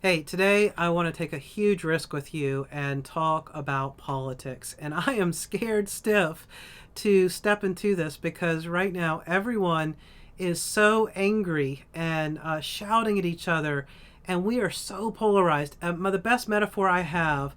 Hey, today I want to take a huge risk with you and talk about politics. And I am scared stiff to step into this because right now everyone is so angry and shouting at each other, and we are so polarized. The best metaphor I have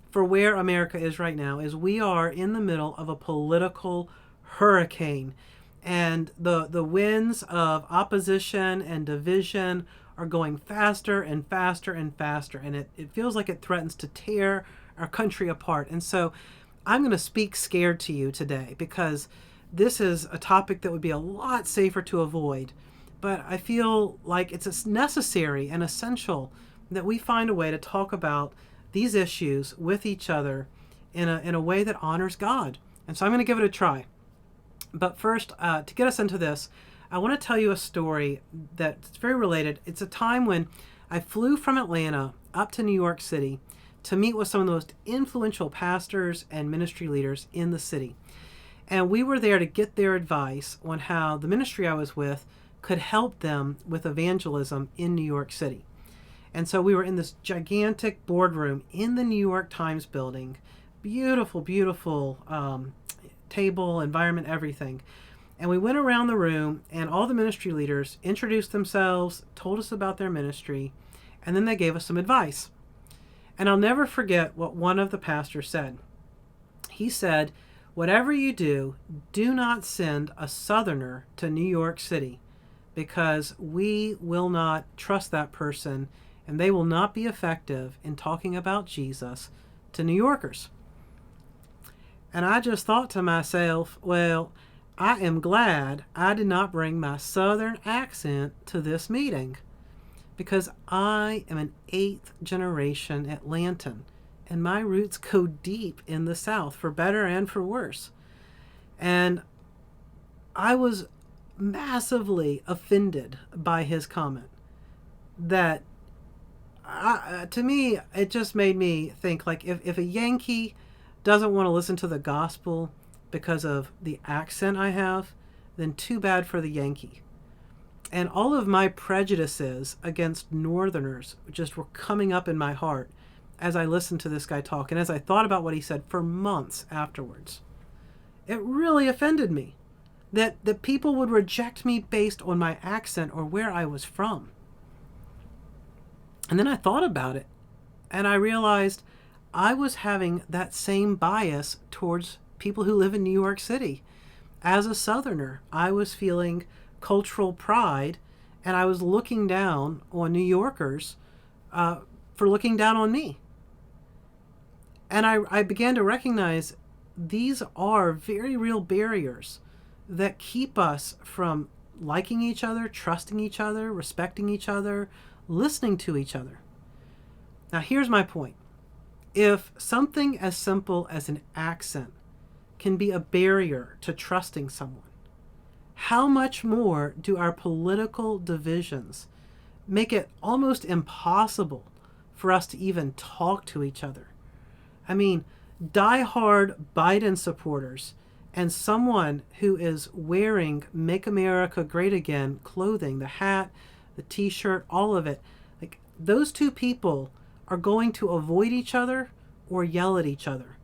for where America is right now is we are in the middle of a political hurricane, and the winds of opposition and division are going faster and faster and faster, and it feels like it threatens to tear our country apart. And so I'm going to speak scared to you today because this is a topic that would be a lot safer to avoid, but I feel like it's necessary and essential that we find a way to talk about these issues with each other in a way that honors God. And so I'm going to give it a try. But first, to get us into this, I want to tell you a story that's very related. It's a time when I flew from Atlanta up to New York City to meet with some of the most influential pastors and ministry leaders in the city. And we were there to get their advice on how the ministry I was with could help them with evangelism in New York City. And so we were in this gigantic boardroom in the New York Times building. Beautiful, beautiful table, environment, everything. And we went around the room, and all the ministry leaders introduced themselves, told us about their ministry, and then they gave us some advice. And I'll never forget what one of the pastors said. He said, "Whatever you do, do not send a Southerner to New York City, because we will not trust that person, and they will not be effective in talking about Jesus to New Yorkers." And I just thought to myself, well, I am glad I did not bring my Southern accent to this meeting, because I am an eighth generation Atlantan, and my roots go deep in the South, for better and for worse. And I was massively offended by his comment. That, to me, it just made me think, like, if a Yankee doesn't want to listen to the gospel because of the accent I have, then too bad for the Yankee. And all of my prejudices against Northerners just were coming up in my heart as I listened to this guy talk and as I thought about what he said for months afterwards. It really offended me that people would reject me based on my accent or where I was from. And then I thought about it, and I realized I was having that same bias towards people who live in New York City. As a Southerner, I was feeling cultural pride, and I was looking down on New Yorkers for looking down on me. And I began to recognize these are very real barriers that keep us from liking each other, trusting each other, respecting each other, listening to each other. Now, here's my point. If something as simple as an accent can be a barrier to trusting someone, how much more do our political divisions make it almost impossible for us to even talk to each other? I mean, diehard Biden supporters and someone who is wearing Make America Great Again clothing, the hat, the t-shirt, all of it, like, those two people are going to avoid each other or yell at each other.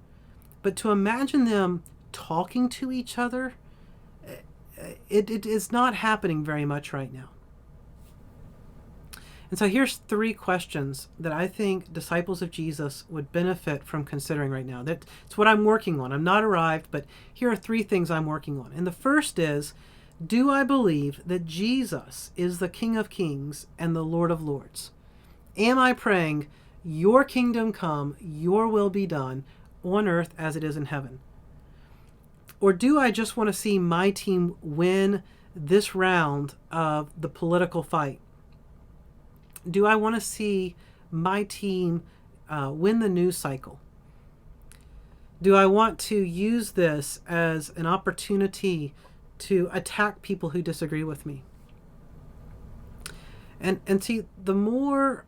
But to imagine them talking to each other, it is not happening very much right now. And so here's 3 questions that I think disciples of Jesus would benefit from considering right now. That's what I'm working on. I'm not arrived, but here are 3 things I'm working on. And the first is, do I believe that Jesus is the King of Kings and the Lord of Lords? Am I praying, your kingdom come, your will be done on earth as it is in heaven? Or do I just want to see my team win this round of the political fight? Do I want to see my team win the news cycle? Do I want to use this as an opportunity to attack people who disagree with me? And see, the more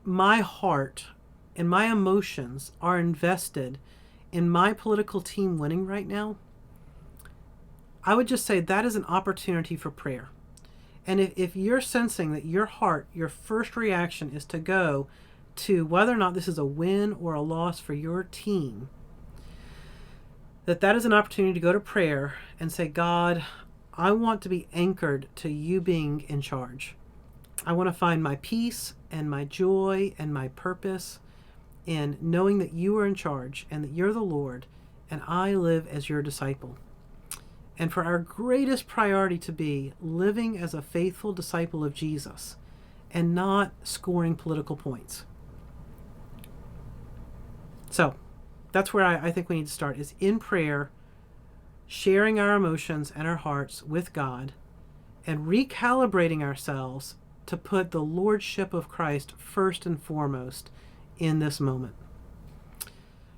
my heart and my emotions are invested in my political team winning right now, I would just say that is an opportunity for prayer. And if you're sensing that your heart, your first reaction is to go to whether or not this is a win or a loss for your team, that is an opportunity to go to prayer and say, God, I want to be anchored to you being in charge. I want to find my peace and my joy and my purpose in knowing that you are in charge and that you're the Lord and I live as your disciple. And for our greatest priority to be living as a faithful disciple of Jesus and not scoring political points. So that's where I think we need to start, is in prayer, sharing our emotions and our hearts with God and recalibrating ourselves to put the lordship of Christ first and foremost in this moment.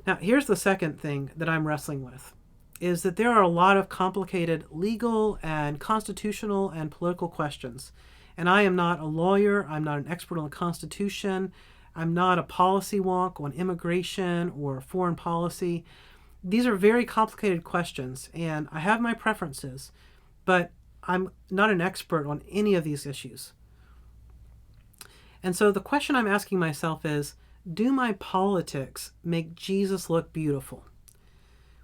Now, here's the second thing that I'm wrestling with, is that there are a lot of complicated legal and constitutional and political questions. And I am not a lawyer. I'm not an expert on the Constitution. I'm not a policy wonk on immigration or foreign policy. These are very complicated questions, and I have my preferences, but I'm not an expert on any of these issues. And so the question I'm asking myself is, do my politics make Jesus look beautiful?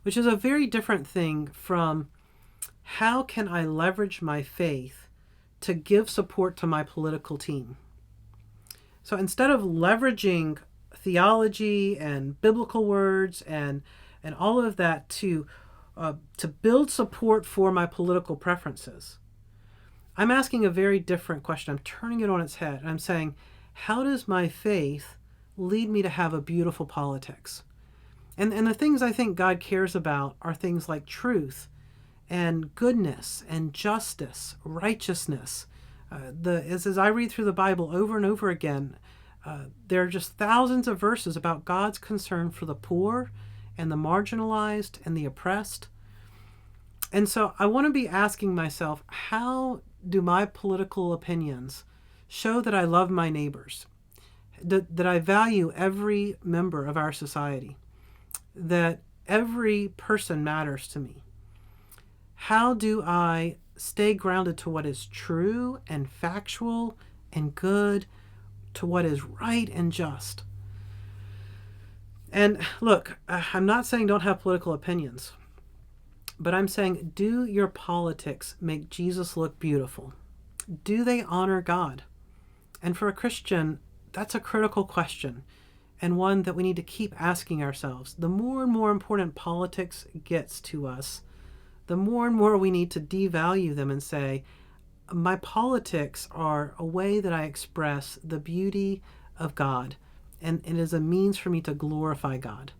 Which is a very different thing from how can I leverage my faith to give support to my political team? So instead of leveraging theology and biblical words and all of that to build support for my political preferences, I'm asking a very different question. I'm turning it on its head. I'm saying, how does my faith lead me to have a beautiful politics? And the things I think God cares about are things like truth and goodness and justice, righteousness. As I read through the Bible over and over again, there are just thousands of verses about God's concern for the poor and the marginalized and the oppressed. And so I want to be asking myself, how do my political opinions show that I love my neighbors, that I value every member of our society, that every person matters to me? How do I stay grounded to what is true and factual and good, to what is right and just? And look, I'm not saying don't have political opinions, but I'm saying, do your politics make Jesus look beautiful? Do they honor God? And for a Christian, that's a critical question, and one that we need to keep asking ourselves. The more and more important politics gets to us, the more and more we need to devalue them and say, my politics are a way that I express the beauty of God, and it is a means for me to glorify God.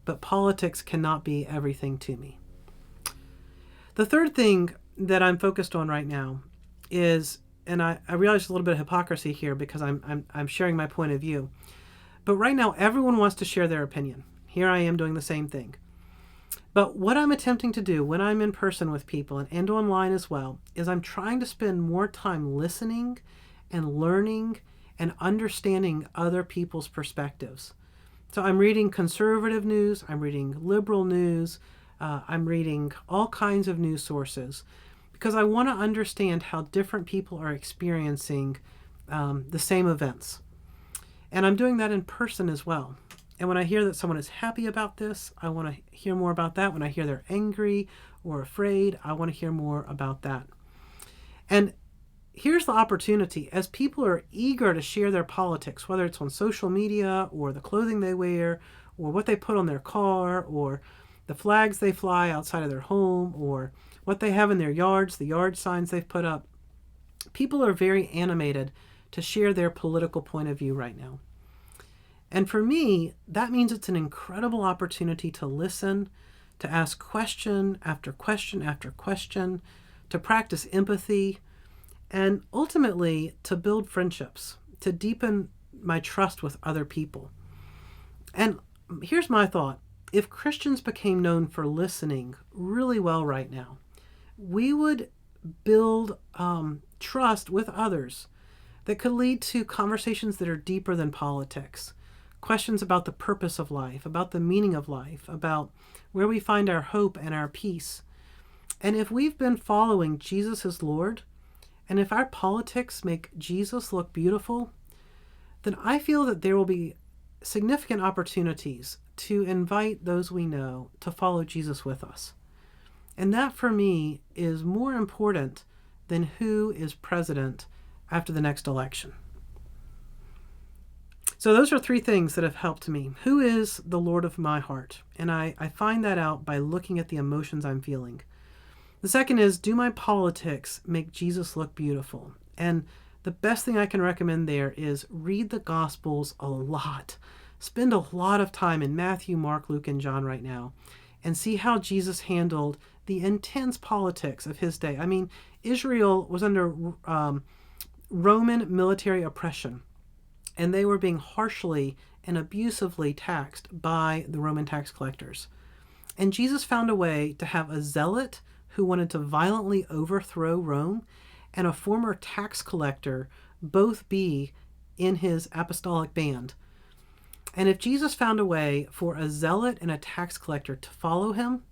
But politics cannot be everything to me. The third thing that I'm focused on right now is, and I realize there's a little bit of hypocrisy here because I'm sharing my point of view, but right now everyone wants to share their opinion. Here I am doing the same thing. But what I'm attempting to do when I'm in person with people and online as well is I'm trying to spend more time listening and learning and understanding other people's perspectives. So I'm reading conservative news, I'm reading liberal news, I'm reading all kinds of news sources because I want to understand how different people are experiencing the same events. And I'm doing that in person as well. And when I hear that someone is happy about this, I want to hear more about that. When I hear they're angry or afraid, I want to hear more about that. And here's the opportunity. As people are eager to share their politics, whether it's on social media or the clothing they wear or what they put on their car or the flags they fly outside of their home or what they have in their yards, the yard signs they've put up, people are very animated to share their political point of view right now. And for me, that means it's an incredible opportunity to listen, to ask question after question after question, to practice empathy, and ultimately to build friendships, to deepen my trust with other people. And here's my thought. If Christians became known for listening really well right now, we would build trust with others that could lead to conversations that are deeper than politics. Questions about the purpose of life, about the meaning of life, about where we find our hope and our peace. And if we've been following Jesus as Lord, And if our politics make Jesus look beautiful, then I feel that there will be significant opportunities to invite those we know to follow Jesus with us. And that for me is more important than who is president after the next election. So those are three things that have helped me. Who is the Lord of my heart? And I find that out by looking at the emotions I'm feeling. The second is, do my politics make Jesus look beautiful? And the best thing I can recommend there is read the Gospels a lot. Spend a lot of time in Matthew, Mark, Luke, and John right now and see how Jesus handled the intense politics of his day. I mean, Israel was under Roman military oppression, and they were being harshly and abusively taxed by the Roman tax collectors. And Jesus found a way to have a zealot who wanted to violently overthrow Rome and a former tax collector both be in his apostolic band. And if Jesus found a way for a zealot and a tax collector to follow him,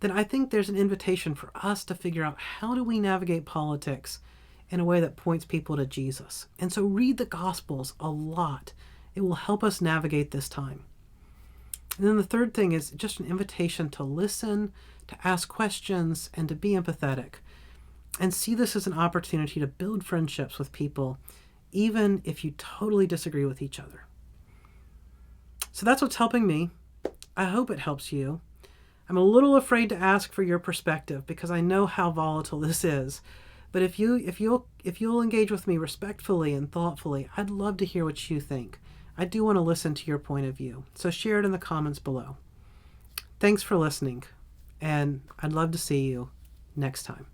then I think there's an invitation for us to figure out, how do we navigate politics in a way that points people to Jesus? And so read the Gospels a lot. It will help us navigate this time. And then the third thing is just an invitation to listen, to ask questions, and to be empathetic. And see this as an opportunity to build friendships with people, even if you totally disagree with each other. So that's what's helping me. I hope it helps you. I'm a little afraid to ask for your perspective because I know how volatile this is. But if you'll engage with me respectfully and thoughtfully, I'd love to hear what you think. I do want to listen to your point of view. So share it in the comments below. Thanks for listening, and I'd love to see you next time.